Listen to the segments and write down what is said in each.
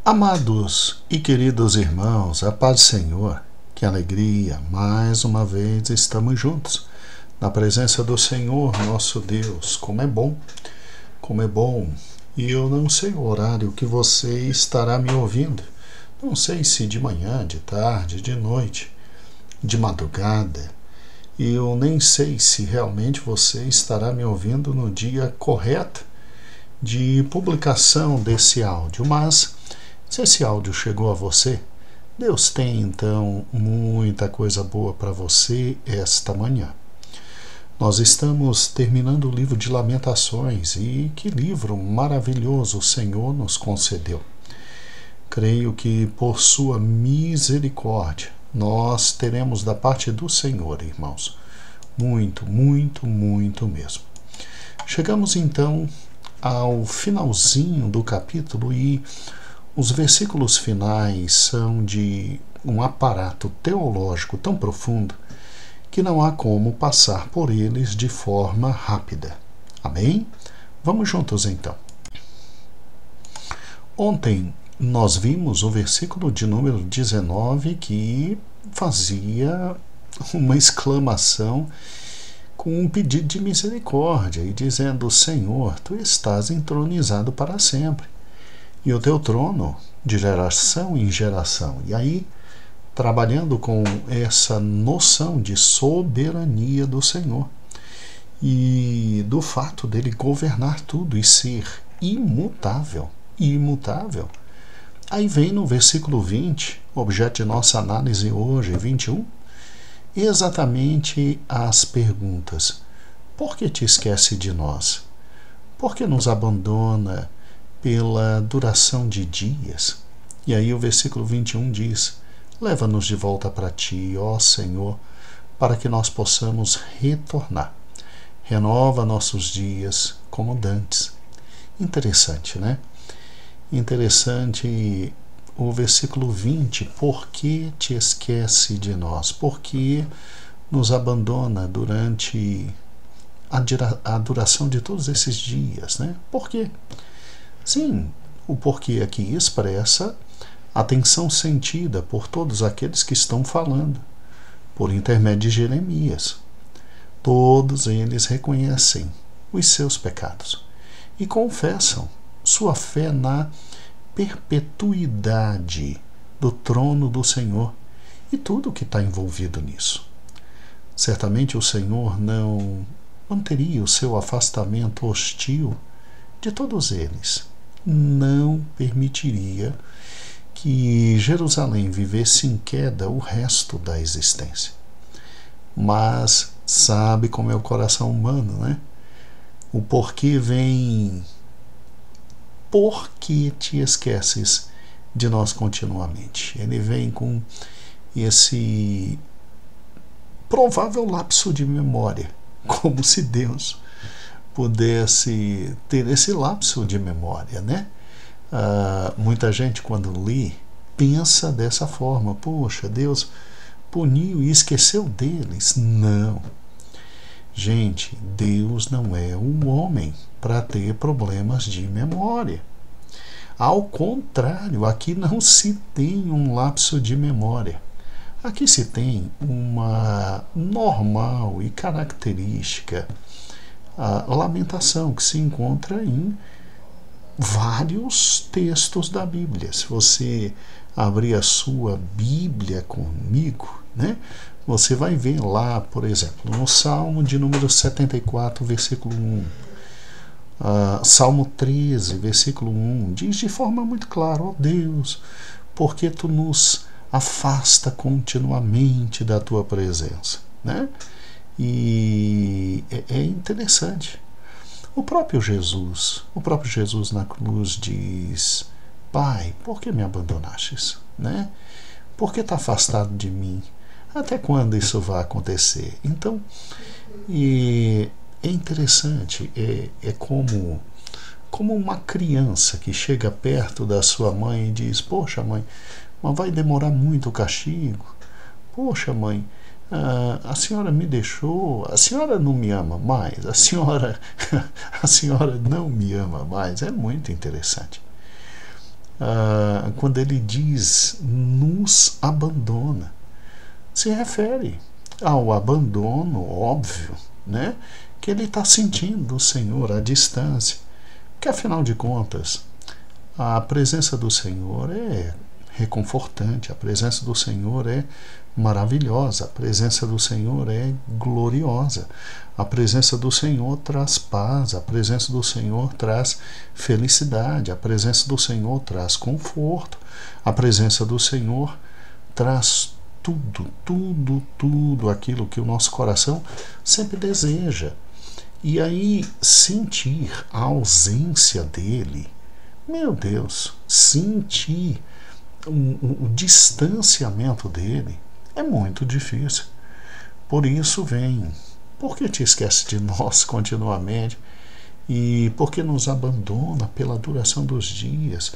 Amados e queridos irmãos, a paz do Senhor, que alegria, mais uma vez estamos juntos, na presença do Senhor, nosso Deus. Como é bom, e eu não sei o horário que você estará me ouvindo, não sei se de manhã, de tarde, de noite, de madrugada, e eu nem sei se realmente você estará me ouvindo no dia correto de publicação desse áudio, mas se esse áudio chegou a você, Deus tem então muita coisa boa para você esta manhã. Nós estamos terminando o livro de Lamentações e que livro maravilhoso o Senhor nos concedeu. Creio que por sua misericórdia nós teremos da parte do Senhor, irmãos, muito mesmo. Chegamos então ao finalzinho do capítulo e os versículos finais são de um aparato teológico tão profundo que não há como passar por eles de forma rápida. Amém? Vamos juntos então. Ontem nós vimos o versículo de número 19 que fazia uma exclamação com um pedido de misericórdia e dizendo: Senhor, tu estás entronizado para sempre, e o teu trono de geração em geração. E aí, trabalhando com essa noção de soberania do Senhor e do fato dele governar tudo e ser imutável. Aí vem no versículo 20, objeto de nossa análise hoje, 21, exatamente as perguntas: por que te esquece de nós? Por que nos abandona pela duração de dias? E aí o versículo 21 diz: leva-nos de volta para ti, ó Senhor, para que nós possamos retornar. Renova nossos dias como dantes. Interessante, né? Interessante o versículo 20, por que te esquece de nós? Por que nos abandona durante a duração de todos esses dias, né? Por quê? Sim, o porquê aqui expressa a atenção sentida por todos aqueles que estão falando, por intermédio de Jeremias. Todos eles reconhecem os seus pecados e confessam sua fé na perpetuidade do trono do Senhor e tudo o que está envolvido nisso. Certamente o Senhor não manteria o seu afastamento hostil de todos eles. Não permitiria que Jerusalém vivesse em queda o resto da existência. Mas sabe como é o coração humano, né? O porquê vem: por que te esqueces de nós continuamente? Ele vem com esse provável lapso de memória, como se Deus pudesse ter esse lapso de memória, né? Muita gente, quando lê, pensa dessa forma: poxa, Deus puniu e esqueceu deles. Não. Gente, Deus não é um homem para ter problemas de memória. Ao contrário, aqui não se tem um lapso de memória. Aqui se tem uma normal e característica lamentação que se encontra em vários textos da Bíblia. Se você abrir a sua Bíblia comigo, né, você vai ver lá, por exemplo, no Salmo de número 74, versículo 1, Salmo 13, versículo 1, diz de forma muito clara: ó Deus, por que tu nos afasta continuamente da tua presença, né? E é interessante. O próprio Jesus na cruz diz: Pai, por que me abandonastes? Né? Por que está afastado de mim? Até quando isso vai acontecer? Então, é interessante, é como uma criança que chega perto da sua mãe e diz: poxa, mãe, mas vai demorar muito o castigo? Poxa, mãe, a senhora me deixou, a senhora não me ama mais, a senhora não me ama mais. É muito interessante. quando ele diz nos abandona, se refere ao abandono óbvio, né, que ele está sentindo do Senhor à distância, que afinal de contas a presença do Senhor é reconfortante, a presença do Senhor é maravilhosa, a presença do Senhor é gloriosa, a presença do Senhor traz paz, a presença do Senhor traz felicidade, a presença do Senhor traz conforto, a presença do Senhor traz tudo aquilo que o nosso coração sempre deseja. E aí sentir a ausência dele, meu Deus, sentir o distanciamento dele é muito difícil. Por isso vem, porque te esquece de nós continuamente e porque nos abandona pela duração dos dias.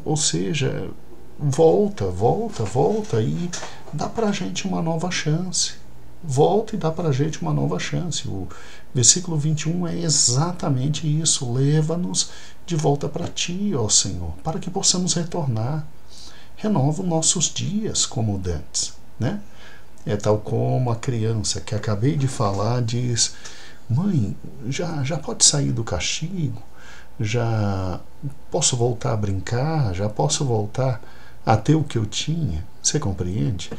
Ou seja, volta e dá pra gente uma nova chance. Volta e dá pra gente uma nova chance. O versículo 21 é exatamente isso. Leva-nos de volta para ti, ó Senhor, para que possamos retornar. Renova os nossos dias como dantes, né? É tal como a criança que acabei de falar diz: mãe, já pode sair do castigo? Já posso voltar a brincar? Já posso voltar a ter o que eu tinha? Você compreende?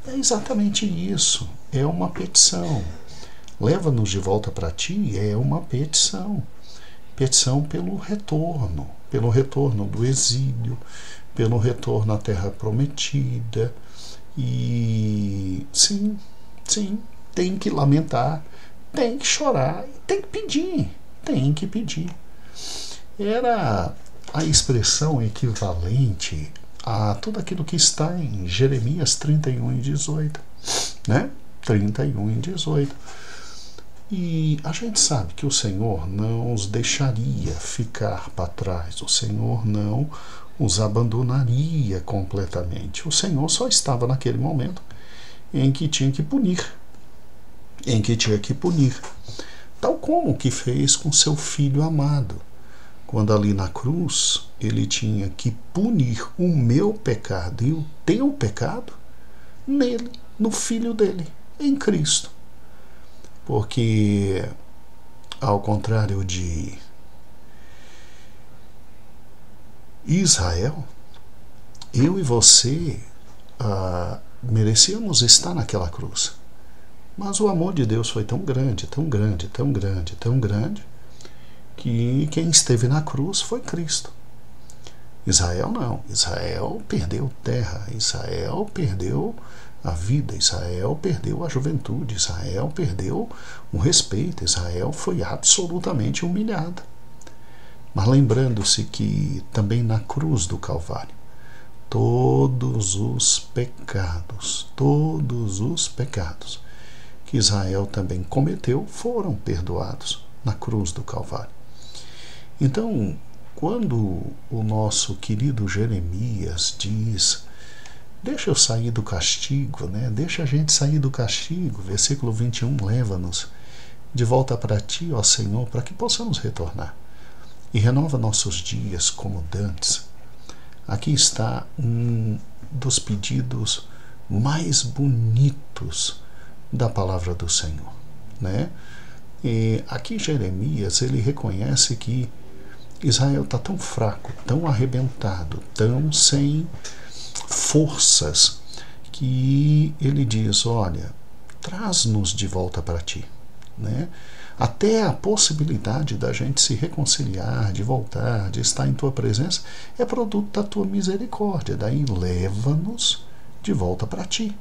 É exatamente isso. É uma petição. Leva-nos de volta para ti é uma petição. Petição pelo retorno do exílio, pelo retorno à terra prometida. E sim, tem que lamentar, tem que chorar, tem que pedir. Era a expressão equivalente a tudo aquilo que está em Jeremias 31:18, né? 31:18. E a gente sabe que o Senhor não os deixaria ficar para trás, o Senhor não os abandonaria completamente. O Senhor só estava naquele momento em que tinha que punir, tal como que fez com seu filho amado, quando ali na cruz ele tinha que punir o meu pecado e o teu pecado nele, no filho dele, em Cristo. Porque, ao contrário de Israel, eu e você merecíamos estar naquela cruz. Mas o amor de Deus foi tão grande, que quem esteve na cruz foi Cristo. Israel não. Israel perdeu terra, Israel perdeu a vida, Israel perdeu a juventude, Israel perdeu o respeito, Israel foi absolutamente humilhada. Mas lembrando-se que também na cruz do Calvário, todos os pecados que Israel também cometeu foram perdoados na cruz do Calvário. Então, quando o nosso querido Jeremias diz: deixa eu sair do castigo, né? Deixa a gente sair do castigo, versículo 21, leva-nos de volta para ti, ó Senhor, para que possamos retornar. E renova nossos dias como dantes. Aqui está um dos pedidos mais bonitos da palavra do Senhor, né? E aqui Jeremias, ele reconhece que Israel está tão fraco, tão arrebentado, tão sem forças, que ele diz: olha, traz-nos de volta para ti, né? Até a possibilidade da gente se reconciliar, de voltar, de estar em tua presença, é produto da tua misericórdia. Daí leva-nos de volta para ti,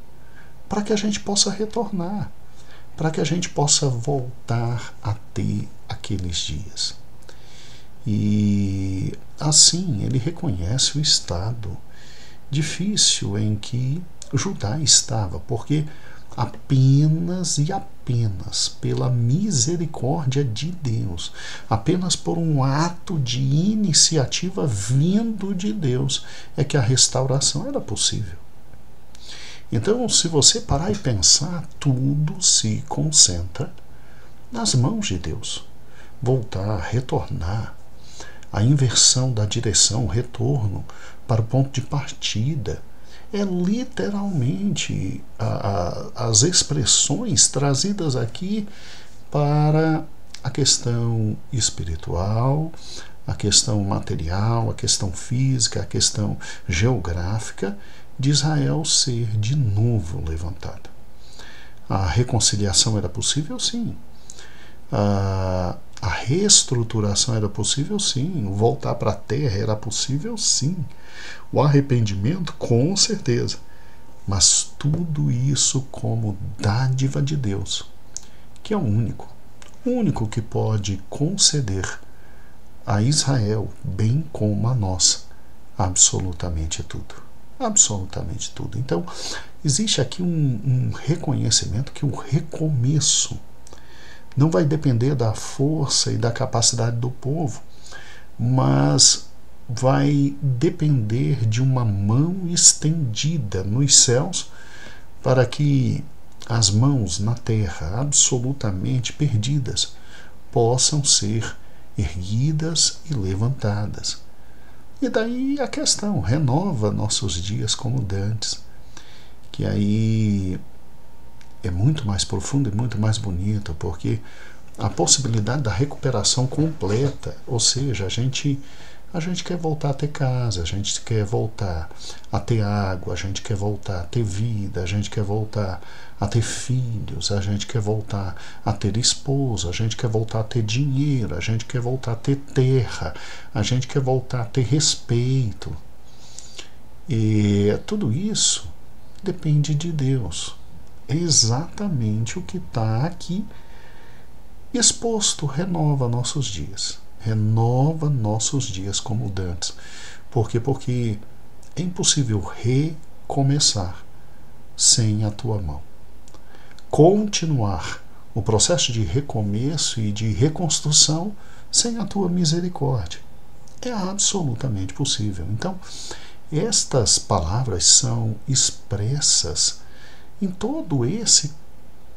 para que a gente possa retornar, para que a gente possa voltar a ter aqueles dias. E assim ele reconhece o estado difícil em que Judá estava, porque apenas e apenas pela misericórdia de Deus, apenas por um ato de iniciativa vindo de Deus, é que a restauração era possível. Então, se você parar e pensar, tudo se concentra nas mãos de Deus. Voltar, retornar, a inversão da direção, o retorno para o ponto de partida. É literalmente as expressões trazidas aqui para a questão espiritual, a questão material, a questão física, a questão geográfica de Israel ser de novo levantada. A reconciliação era possível? Sim. A reestruturação era possível? Sim. O voltar para a terra era possível? Sim. O arrependimento? Com certeza. Mas tudo isso como dádiva de Deus, que é o único que pode conceder a Israel, bem como a nós, absolutamente tudo. Absolutamente tudo. Então, existe aqui um reconhecimento que o recomeço não vai depender da força e da capacidade do povo, mas vai depender de uma mão estendida nos céus para que as mãos na terra absolutamente perdidas possam ser erguidas e levantadas. E daí a questão, renova nossos dias como dantes, que aí é muito mais profundo e muito mais bonito, porque a possibilidade da recuperação completa, ou seja, a gente quer voltar a ter casa, a gente quer voltar a ter água, a gente quer voltar a ter vida, a gente quer voltar a ter filhos, a gente quer voltar a ter esposa, a gente quer voltar a ter dinheiro, a gente quer voltar a ter terra, a gente quer voltar a ter respeito. E tudo isso depende de Deus. É exatamente o que está aqui exposto. Renova nossos dias. Renova nossos dias como dantes. Por quê? Porque é impossível recomeçar sem a tua mão. Continuar o processo de recomeço e de reconstrução sem a tua misericórdia. É absolutamente possível. Então, estas palavras são expressas em todo esse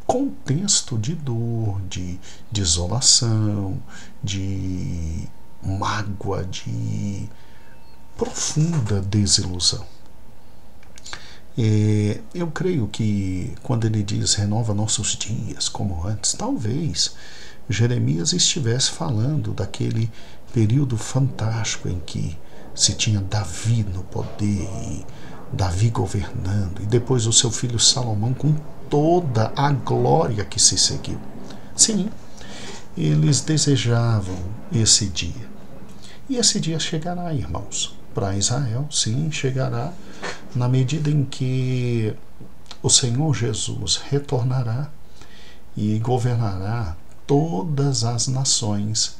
contexto de dor, de desolação, de mágoa, de profunda desilusão. Eu creio que quando ele diz renova nossos dias como antes, talvez Jeremias estivesse falando daquele período fantástico em que se tinha Davi no poder e Davi governando, e depois o seu filho Salomão com toda a glória que se seguiu. Sim, eles desejavam esse dia. E esse dia chegará, irmãos, para Israel, sim, chegará na medida em que o Senhor Jesus retornará e governará todas as nações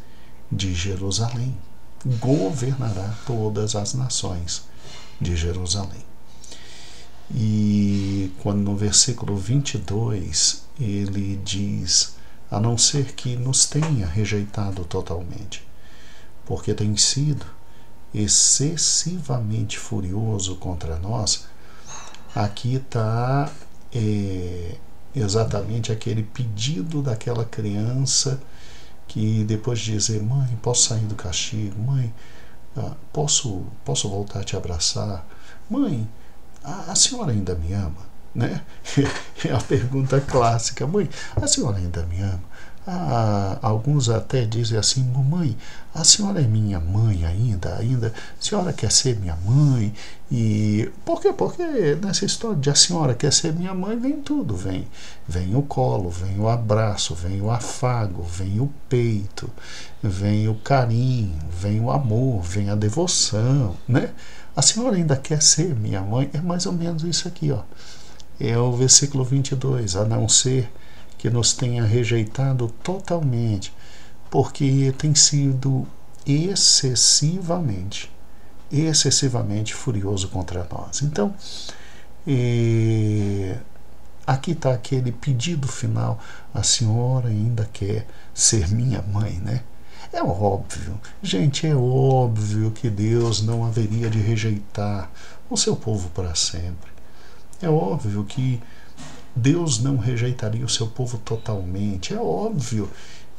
de Jerusalém. Governará todas as nações de Jerusalém. E quando no versículo 22 ele diz, a não ser que nos tenha rejeitado totalmente, porque tem sido excessivamente furioso contra nós, aqui está exatamente aquele pedido daquela criança que depois de dizer, mãe, posso sair do castigo? Mãe, posso voltar a te abraçar? Mãe, a senhora ainda me ama? Né? É a pergunta clássica. Mãe, a senhora ainda me ama? Alguns até dizem assim, mamãe, a senhora é minha mãe ainda? A senhora quer ser minha mãe? E por quê? Porque nessa história de a senhora quer ser minha mãe, vem tudo, vem o colo, vem o abraço, vem o afago, vem o peito, vem o carinho, vem o amor, vem a devoção, né? A senhora ainda quer ser minha mãe? É mais ou menos isso aqui, ó. É o versículo 22, a não ser que nos tenha rejeitado totalmente, porque tem sido excessivamente furioso contra nós. Então, aqui está aquele pedido final, a senhora ainda quer ser minha mãe, né? É óbvio, gente, é óbvio que Deus não haveria de rejeitar o seu povo para sempre. É óbvio que Deus não rejeitaria o seu povo totalmente. É óbvio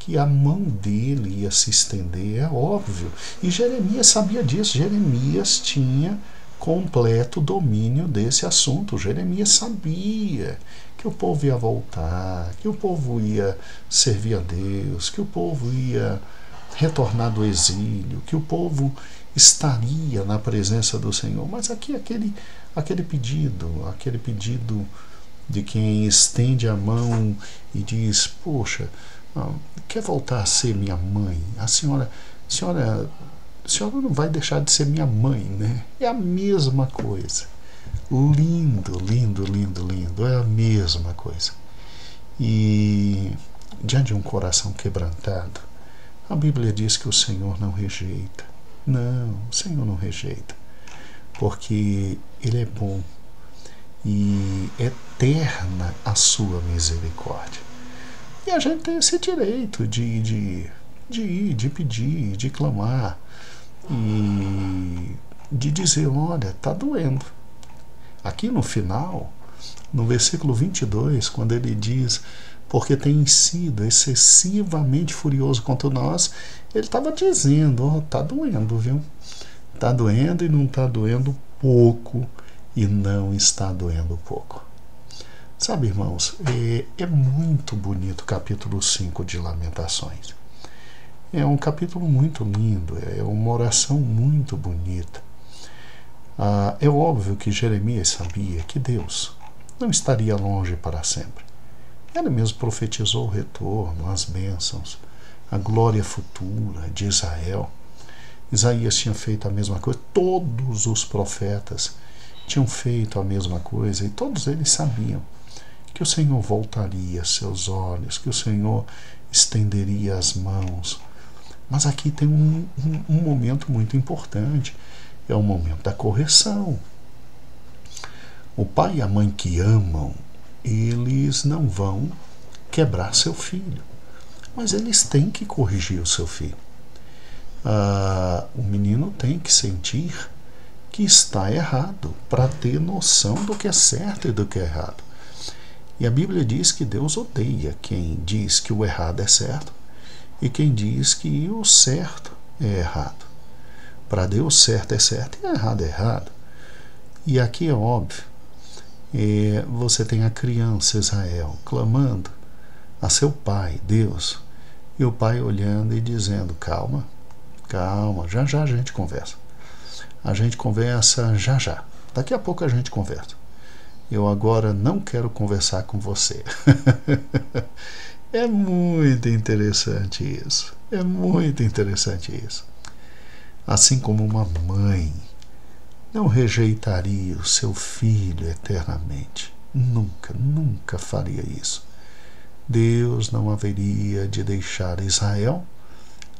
que a mão dele ia se estender, é óbvio. E Jeremias sabia disso. Jeremias tinha completo domínio desse assunto. Jeremias sabia que o povo ia voltar, que o povo ia servir a Deus, que o povo ia retornar do exílio, que o povo estaria na presença do Senhor. Mas aqui aquele pedido de quem estende a mão e diz: poxa, quer voltar a ser minha mãe? A senhora não vai deixar de ser minha mãe, né? É a mesma coisa. Lindo, lindo, lindo, lindo. É a mesma coisa. E diante de um coração quebrantado, a Bíblia diz que o Senhor não rejeita. Não, o Senhor não rejeita. Porque Ele é bom e eterna a sua misericórdia. E a gente tem esse direito de ir, de pedir, de clamar e de dizer: olha, está doendo. Aqui no final, no versículo 22, quando ele diz: porque tem sido excessivamente furioso contra nós, ele estava dizendo: está doendo, viu? Está doendo, e não está doendo pouco, e não está doendo pouco. Sabe, irmãos, é muito bonito o capítulo 5 de Lamentações. É um capítulo muito lindo, é uma oração muito bonita. É óbvio que Jeremias sabia que Deus não estaria longe para sempre. Ele mesmo profetizou o retorno, as bênçãos, a glória futura de Israel. Isaías tinha feito a mesma coisa, todos os profetas tinham feito a mesma coisa, e todos eles sabiam que o Senhor voltaria seus olhos, que o Senhor estenderia as mãos. Mas aqui tem um momento muito importante, é o momento da correção. O pai e a mãe que amam, eles não vão quebrar seu filho, mas eles têm que corrigir o seu filho. O menino tem que sentir que está errado, para ter noção do que é certo e do que é errado. E a Bíblia diz que Deus odeia quem diz que o errado é certo e quem diz que o certo é errado. Para Deus, certo é certo e errado é errado. E aqui é óbvio, você tem a criança Israel clamando a seu pai, Deus, e o pai olhando e dizendo: calma, calma, já já a gente conversa. A gente conversa já já. Daqui a pouco a gente conversa. Eu agora não quero conversar com você. É muito interessante isso. É muito interessante isso. Assim como uma mãe não rejeitaria o seu filho eternamente. Nunca, nunca faria isso. Deus não haveria de deixar Israel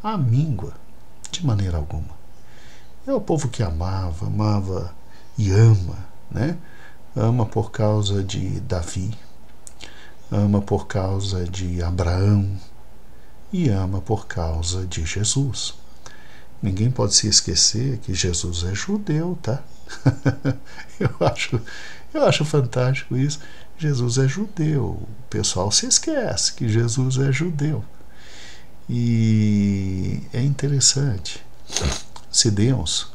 à míngua, de maneira alguma. É o povo que amava e ama, né? Ama por causa de Davi, ama por causa de Abraão e ama por causa de Jesus. Ninguém pode se esquecer que Jesus é judeu, tá? Eu acho fantástico isso. Jesus é judeu. O pessoal se esquece que Jesus é judeu. E é interessante. Se Deus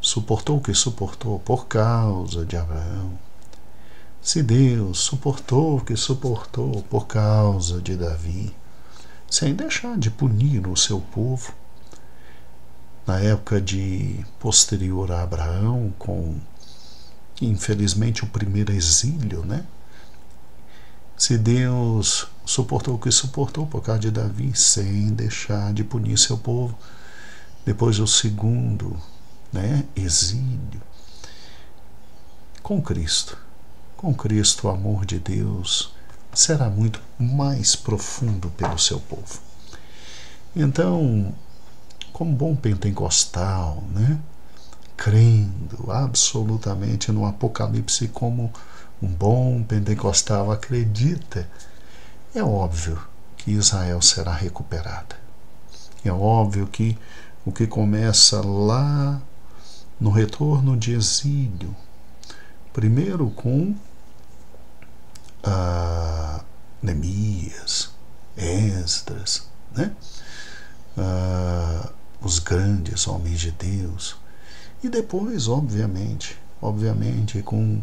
suportou o que suportou por causa de Abraão, se Deus suportou o que suportou por causa de Davi, sem deixar de punir o seu povo, na época posterior a Abraão, com, infelizmente, o primeiro exílio, né? Se Deus suportou o que suportou por causa de Davi, sem deixar de punir seu povo, depois o segundo, né, exílio, com Cristo, o amor de Deus será muito mais profundo pelo seu povo. Então, como bom pentecostal, né, crendo absolutamente no Apocalipse, como um bom pentecostal acredita, é óbvio que Israel será recuperada. É óbvio que o que começa lá no retorno de exílio, primeiro com Neemias, Esdras, né? Os grandes homens de Deus. E depois, obviamente, com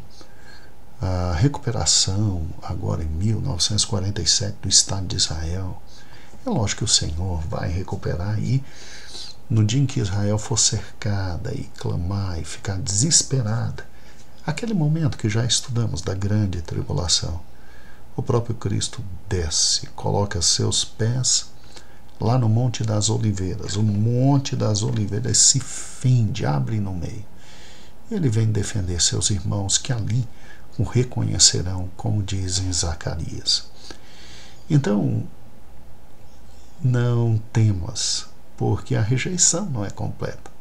a recuperação, agora em 1947, do Estado de Israel, é lógico que o Senhor vai recuperar, e no dia em que Israel for cercada e clamar e ficar desesperada, aquele momento que já estudamos da grande tribulação, o próprio Cristo desce, coloca seus pés lá no Monte das Oliveiras. O Monte das Oliveiras se fende, abre no meio. Ele vem defender seus irmãos que ali o reconhecerão, como diz em Zacarias. Então, não temas, porque a rejeição não é completa.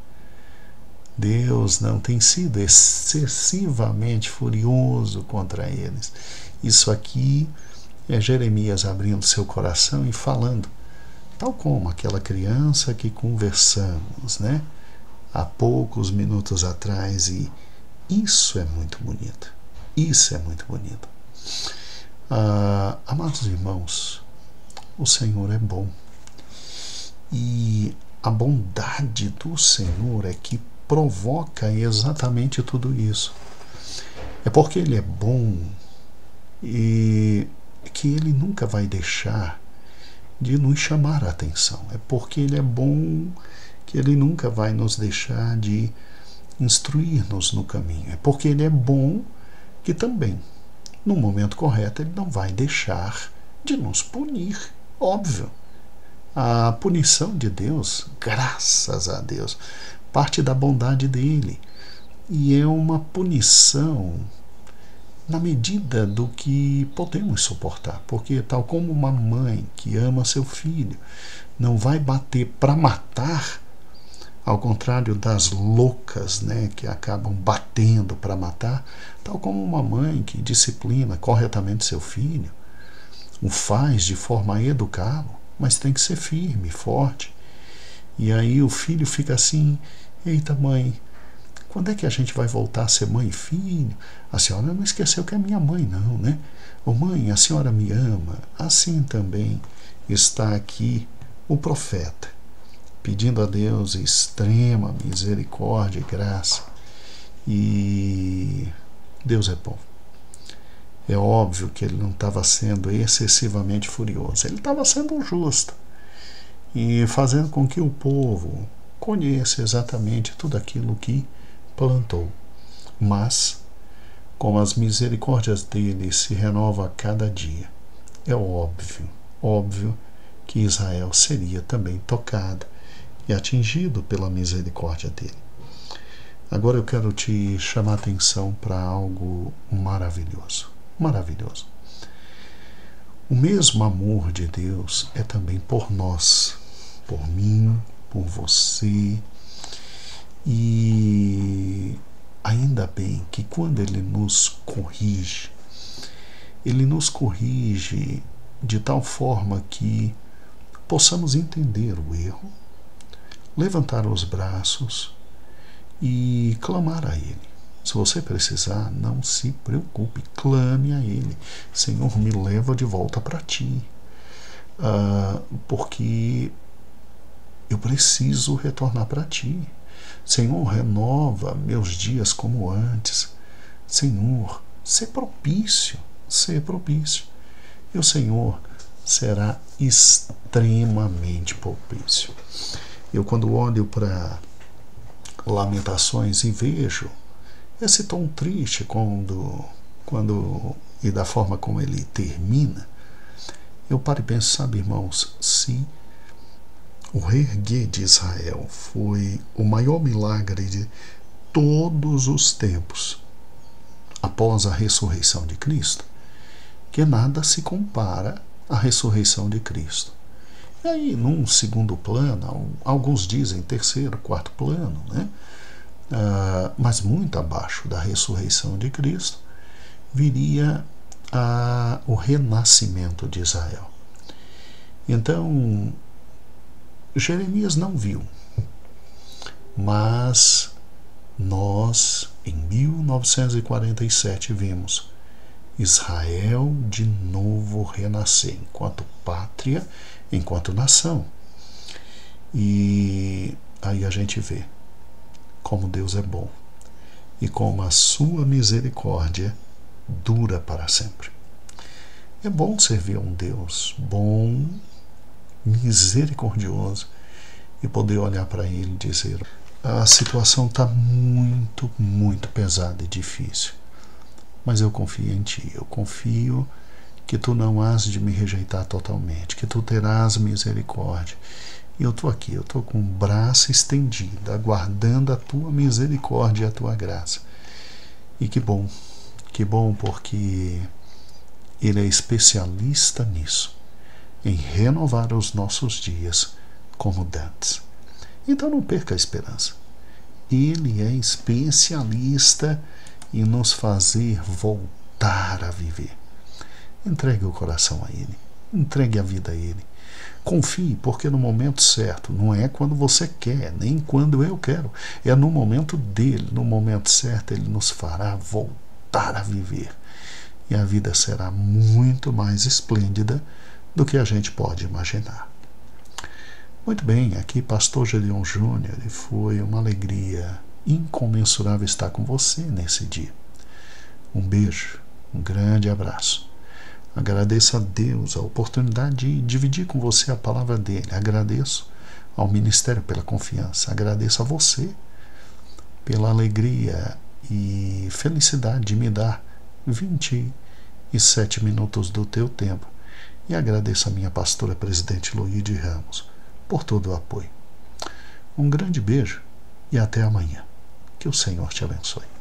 Deus não tem sido excessivamente furioso contra eles. Isso aqui é Jeremias abrindo seu coração e falando, tal como aquela criança que conversamos, né, há poucos minutos atrás, e isso é muito bonito. Isso é muito bonito. Amados irmãos, o Senhor é bom. E a bondade do Senhor é que provoca exatamente tudo isso. É porque Ele é bom e que Ele nunca vai deixar de nos chamar a atenção. É porque Ele é bom que Ele nunca vai nos deixar de instruir-nos no caminho. É porque Ele é bom que também, no momento correto, Ele não vai deixar de nos punir. Óbvio. A punição de Deus, graças a Deus, parte da bondade dele. E é uma punição na medida do que podemos suportar. Porque, tal como uma mãe que ama seu filho não vai bater para matar, ao contrário das loucas, né, que acabam batendo para matar, tal como uma mãe que disciplina corretamente seu filho, o faz de forma a educá-lo, mas tem que ser firme, forte. E aí o filho fica assim, eita mãe, quando é que a gente vai voltar a ser mãe e filho? A senhora não esqueceu que é minha mãe não, né? Ô mãe, a senhora me ama. Assim também está aqui o profeta, pedindo a Deus extrema misericórdia e graça. E Deus é bom. É óbvio que ele não estava sendo excessivamente furioso, ele estava sendo justo e fazendo com que o povo conheça exatamente tudo aquilo que plantou. Mas, como as misericórdias dele se renovam a cada dia, é óbvio que Israel seria também tocado e atingido pela misericórdia dele. Agora eu quero te chamar a atenção para algo maravilhoso. Maravilhoso. O mesmo amor de Deus é também por nós, por mim, por você. E ainda bem que quando Ele nos corrige de tal forma que possamos entender o erro, levantar os braços e clamar a Ele. Se você precisar, não se preocupe, clame a Ele. Senhor, me leva de volta para Ti, porque eu preciso retornar para Ti. Senhor, renova meus dias como antes. Senhor, ser propício. E o Senhor será extremamente propício. Eu, quando olho para Lamentações e vejo esse tom triste e da forma como ele termina, eu paro e penso, sabe, irmãos, se o reerguer de Israel foi o maior milagre de todos os tempos após a ressurreição de Cristo, que nada se compara à ressurreição de Cristo. E aí, num segundo plano, alguns dizem terceiro, quarto plano, né? Mas muito abaixo da ressurreição de Cristo, viria o renascimento de Israel. Então, Jeremias não viu, mas nós, em 1947, vimos Israel de novo renascer enquanto pátria enquanto nação. E aí a gente vê como Deus é bom e como a sua misericórdia dura para sempre. É bom servir a um Deus bom, misericordioso, e poder olhar para Ele e dizer: a situação está muito, muito pesada e difícil, mas eu confio em Ti, eu confio que Tu não hás de me rejeitar totalmente, que Tu terás misericórdia. E eu estou aqui, eu estou com o braço estendido, aguardando a Tua misericórdia e a Tua graça. E que bom porque Ele é especialista nisso, em renovar os nossos dias como dantes. Então não perca a esperança. Ele é especialista em nos fazer voltar a viver. Entregue o coração a Ele, entregue a vida a Ele. Confie, porque no momento certo, não é quando você quer, nem quando eu quero, é no momento dele, no momento certo, Ele nos fará voltar a viver. E a vida será muito mais esplêndida do que a gente pode imaginar. Muito bem, aqui Pastor Gedeon Júnior, e foi uma alegria incomensurável estar com você nesse dia. Um beijo, um grande abraço. Agradeço a Deus a oportunidade de dividir com você a palavra dele. Agradeço ao Ministério pela confiança. Agradeço a você pela alegria e felicidade de me dar 27 minutos do teu tempo. E agradeço a minha pastora presidente Loide Ramos por todo o apoio. Um grande beijo e até amanhã. Que o Senhor te abençoe.